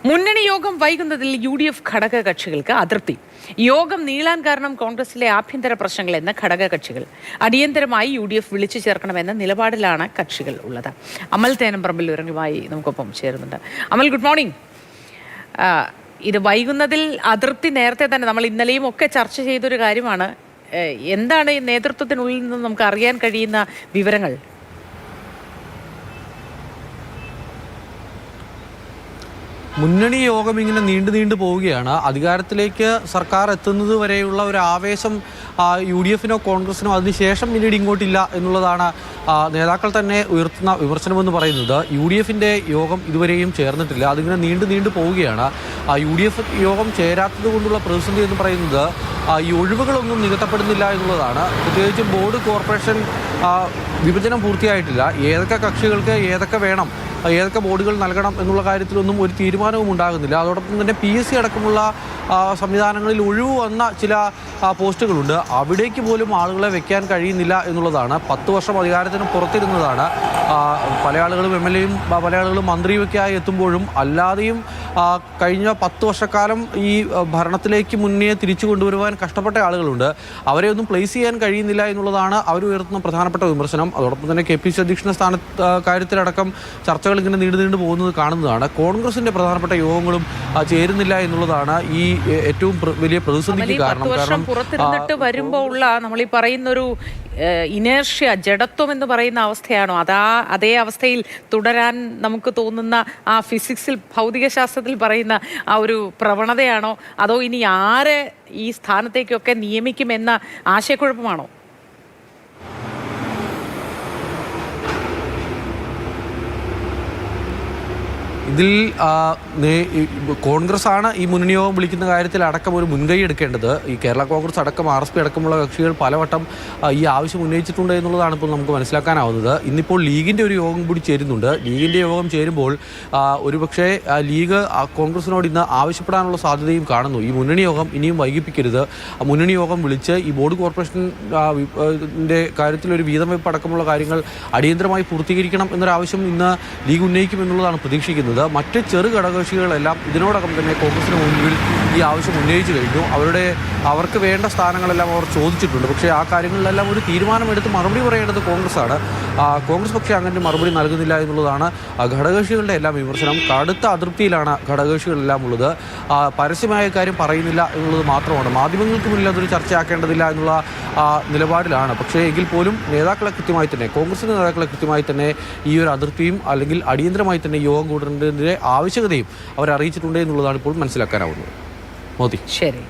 മുന്നണി യോഗം വൈകുന്നതിൽ UDF ഘടക കക്ഷികൾക്ക് അതൃപ്തി. യോഗം നീളാൻ കാരണം കോൺഗ്രസിലെ ആഭ്യന്തര പ്രശ്നങ്ങളെന്ന് ഘടക കക്ഷികൾ. അടിയന്തരമായി UDF വിളിച്ചു ചേർക്കണമെന്ന നിലപാടിലാണ് കക്ഷികൾ ഉള്ളത്. അമൽ തേനംപറമ്പിൽ വിവരങ്ങളുമായി നമുക്കൊപ്പം ചേരുന്നുണ്ട്. അമൽ, ഗുഡ് മോർണിംഗ്. ഇത് വൈകുന്നതിൽ അതൃപ്തി നേരത്തെ തന്നെ നമ്മൾ ഇന്നലെയും ഒക്കെ ചർച്ച ചെയ്തൊരു കാര്യമാണ്. എന്താണ് ഈ നേതൃത്വത്തിനുള്ളിൽ നിന്ന് നമുക്ക് അറിയാൻ കഴിയുന്ന വിവരങ്ങൾ? മുന്നണി യോഗം ഇങ്ങനെ നീണ്ടു പോവുകയാണ്. അധികാരത്തിലേക്ക് സർക്കാർ എത്തുന്നത് വരെയുള്ള ഒരു ആവേശം UDF-നോ കോൺഗ്രസിനോ അതിനുശേഷം പിന്നീട് ഇങ്ങോട്ടില്ല എന്നുള്ളതാണ് നേതാക്കൾ തന്നെ ഉയർത്തുന്ന വിമർശനമെന്ന് പറയുന്നത്. UDF-ന്റെ യോഗം ഇതുവരെയും ചേർന്നിട്ടില്ല. അതിങ്ങനെ നീണ്ടു പോവുകയാണ്. UDF യോഗം ചേരാത്തത് കൊണ്ടുള്ള പ്രതിസന്ധി എന്ന് പറയുന്നത് ഈ ഒഴിവുകളൊന്നും നികത്തപ്പെടുന്നില്ല എന്നുള്ളതാണ്. പ്രത്യേകിച്ച് ബോർഡ് കോർപ്പറേഷൻ വിഭജനം പൂർത്തിയായിട്ടില്ല. ഏതൊക്കെ കക്ഷികൾക്ക് ഏതൊക്കെ വേണം, ഏതൊക്കെ ബോർഡുകൾ നൽകണം എന്നുള്ള കാര്യത്തിലൊന്നും ഒരു തീരുമാനവും ഉണ്ടാകുന്നില്ല. അതോടൊപ്പം തന്നെ PSC അടക്കമുള്ള സംവിധാനങ്ങളിൽ ഒഴിവ് വന്ന ചില പോസ്റ്റുകളുണ്ട്. അവിടേക്ക് പോലും ആളുകളെ വെക്കാൻ കഴിയുന്നില്ല എന്നുള്ളതാണ്. 10 വർഷം അധികാരത്തിന് പുറത്തിരുന്നതാണ്. പല ആളുകളും MLA-യും പല ആളുകളും മന്ത്രിയൊക്കെയായി എത്തുമ്പോഴും അല്ലാതെയും കഴിഞ്ഞ 10 വർഷക്കാലം ഈ ഭരണത്തിലേക്ക് മുന്നേ തിരിച്ചു കൊണ്ടുവരുവാൻ കഷ്ടപ്പെട്ട ആളുകളുണ്ട്. അവരെ ഒന്നും പ്ലേസ് ചെയ്യാൻ കഴിയുന്നില്ല എന്നുള്ളതാണ് അവർ ഉയർത്തുന്ന പ്രധാനപ്പെട്ട വിമർശനം. അതോടൊപ്പം തന്നെ KPC അധ്യക്ഷന്റെ കാര്യത്തിലടക്കം ചർച്ചകൾ ഇങ്ങനെ നീണ്ടു പോകുന്നത് കാണുന്നതാണ്. കോൺഗ്രസിന്റെ പ്രധാനപ്പെട്ട യോഗങ്ങളും ചേരുന്നില്ല എന്നുള്ളതാണ് ഈ ഏറ്റവും വലിയ പ്രതിസന്ധിക്ക് കാരണം. കാരണം പുറത്തിരുന്നിട്ട് വരുമ്പോൾ ഉള്ള നമ്മൾ ഈ പറയുന്നൊരു ഇനേർഷ്യ, ജഡത്വം എന്ന് പറയുന്ന അവസ്ഥയാണോ? അതേ അവസ്ഥയിൽ തുടരാൻ നമുക്ക് തോന്നുന്ന ആ ഫിസിക്സിൽ, ഭൗതികശാസ്ത്രത്തിൽ പറയുന്ന ആ ഒരു പ്രവണതയാണോ? അതോ ഇനി ആരെ ഈ സ്ഥാനത്തേക്കൊക്കെ നിയമിക്കുമെന്ന ആശയക്കുഴപ്പമാണോ? ഇതിൽ കോൺഗ്രസ് ആണ് ഈ മുന്നണി യോഗം വിളിക്കുന്ന കാര്യത്തിൽ അടക്കം ഒരു മുൻകൈ എടുക്കേണ്ടത്. ഈ കേരള കോൺഗ്രസ് അടക്കം RSP അടക്കമുള്ള കക്ഷികൾ പലവട്ടം ഈ ആവശ്യം ഉന്നയിച്ചിട്ടുണ്ട് എന്നുള്ളതാണ് ഇപ്പോൾ നമുക്ക് മനസ്സിലാക്കാനാവുന്നത്. ഇന്നിപ്പോൾ ലീഗിൻ്റെ ഒരു യോഗം കൂടി ചേരുന്നുണ്ട്. ലീഗിൻ്റെ യോഗം ചേരുമ്പോൾ ഒരുപക്ഷെ ലീഗ് കോൺഗ്രസിനോട് ഇന്ന് ആവശ്യപ്പെടാനുള്ള സാധ്യതയും കാണുന്നു. ഈ മുന്നണി യോഗം ഇനിയും വൈകിപ്പിക്കരുത്, മുന്നണി യോഗം വിളിച്ച് ഈ ബോർഡ് കോർപ്പറേഷൻ്റെ കാര്യത്തിൽ ഒരു വീതം വെപ്പ് അടക്കമുള്ള കാര്യങ്ങൾ അടിയന്തരമായി പൂർത്തീകരിക്കണം എന്നൊരാവശ്യം ഇന്ന് ലീഗ് ഉന്നയിക്കുമെന്നുള്ളതാണ് പ്രതീക്ഷിക്കുന്നത്. മറ്റ് ചെറു ഘടകകക്ഷികളെല്ലാം ഇതിനോടകം തന്നെ കോൺഗ്രസിന് മുൻപിൽ ഈ ആവശ്യം ഉന്നയിച്ചു കഴിഞ്ഞു. അവർക്ക് വേണ്ട സ്ഥാനങ്ങളെല്ലാം അവർ ചോദിച്ചിട്ടുണ്ട്. പക്ഷേ ആ കാര്യങ്ങളിലെല്ലാം ഒരു തീരുമാനമെടുത്ത് മറുപടി പറയേണ്ടത് കോൺഗ്രസ്സാണ്. കോൺഗ്രസ് പക്ഷേ അങ്ങനെ മറുപടി നൽകുന്നില്ല എന്നുള്ളതാണ് ഘടകകക്ഷികളുടെ എല്ലാം വിമർശനം. കടുത്ത അതൃപ്തിയിലാണ് ഘടകകക്ഷികളെല്ലാം ഉള്ളത്. പരസ്യമായ കാര്യം പറയുന്നില്ല എന്നുള്ളത് മാത്രമാണ്. മാധ്യമങ്ങൾക്ക് മുന്നിൽ അതൊരു ചർച്ചയാക്കേണ്ടതില്ല എന്നുള്ള നിലപാടിലാണ്. പക്ഷേ എങ്കിൽ പോലും നേതാക്കളെ കൃത്യമായി തന്നെ, കോൺഗ്രസിൻ്റെ നേതാക്കളെ കൃത്യമായി തന്നെ ഈ ഒരു അതൃപ്തിയും അല്ലെങ്കിൽ അടിയന്തരമായി തന്നെ യോഗം കൂടേണ്ടതിൻ്റെ ആവശ്യകതയും അവർ അറിയിച്ചിട്ടുണ്ട് എന്നുള്ളതാണ് ഇപ്പോൾ മനസ്സിലാക്കാനാവുന്നത്. മോദി. ശരി.